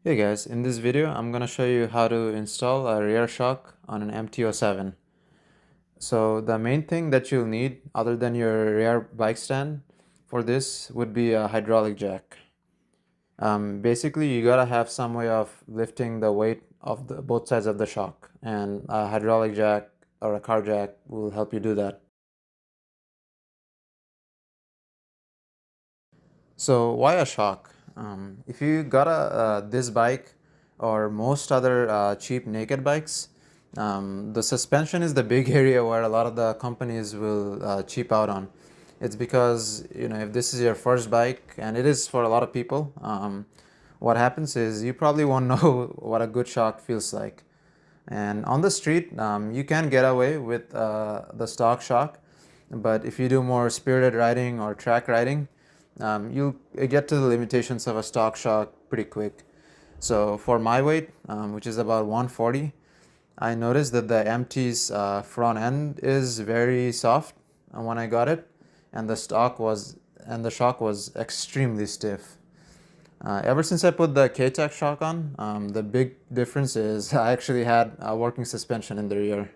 Hey guys, in this video I'm gonna show you how to install a rear shock on an MT-07. So the main thing that you'll need other than your rear bike stand for this would be a hydraulic jack. Basically you gotta have some way of lifting the weight of both sides of the shock, and a hydraulic jack or a car jack will help you do that. So why a shock? If you got this bike or most other cheap naked bikes, the suspension is the big area where a lot of the companies will cheap out on. It's because, if this is your first bike, and it is for a lot of people, what happens is you probably won't know what a good shock feels like. And on the street, you can get away with the stock shock, but if you do more spirited riding or track riding, you'll get to the limitations of a stock shock pretty quick. So for my weight, which is about 140, I noticed that the MT's front end is very soft when I got it, and the shock was extremely stiff. Ever since I put the K-Tech shock on, the big difference is I actually had a working suspension in the rear.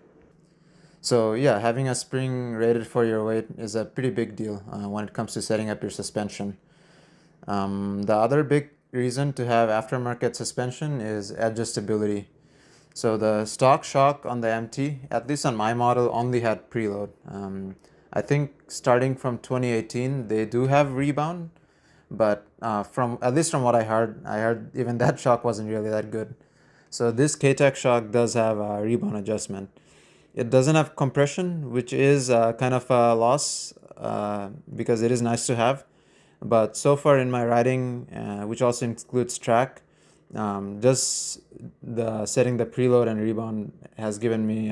So yeah, having a spring rated for your weight is a pretty big deal when it comes to setting up your suspension. The other big reason to have aftermarket suspension is adjustability. So the stock shock on the MT, at least on my model, only had preload. I think starting from 2018, they do have rebound, but from at least from what I heard even that shock wasn't really that good. So this K-Tech shock does have a rebound adjustment. It doesn't have compression, which is kind of a loss because it is nice to have. But so far in my riding, which also includes track, just the setting the preload and rebound has given me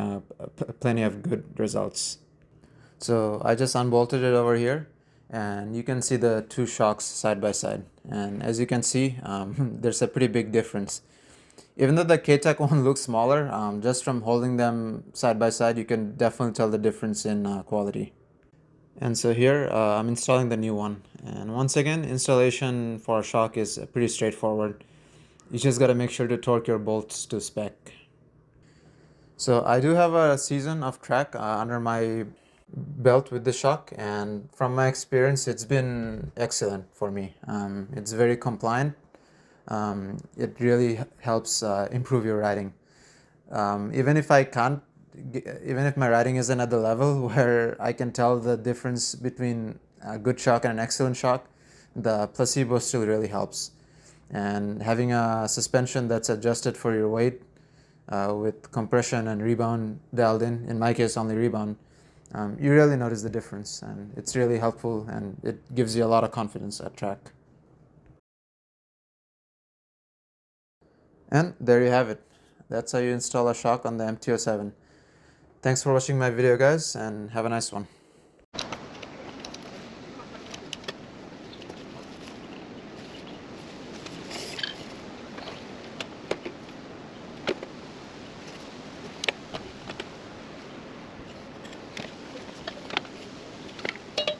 plenty of good results. So I just unbolted it over here, and you can see the two shocks side by side. And as you can see, there's a pretty big difference. Even though the K-Tech one looks smaller, just from holding them side by side, you can definitely tell the difference in quality. And so here I'm installing the new one. And once again, installation for a shock is pretty straightforward. You just got to make sure to torque your bolts to spec. So I do have a season of track under my belt with the shock, and from my experience it's been excellent for me. It's very compliant. It really helps improve your riding. Even if I can't, even if my riding isn't at the level where I can tell the difference between a good shock and an excellent shock, the placebo still really helps. And having a suspension that's adjusted for your weight with compression and rebound dialed in my case only rebound, you really notice the difference, and it's really helpful, and it gives you a lot of confidence at track. And there you have it. That's how you install a shock on the MT-07. Thanks for watching my video, guys, and have a nice one.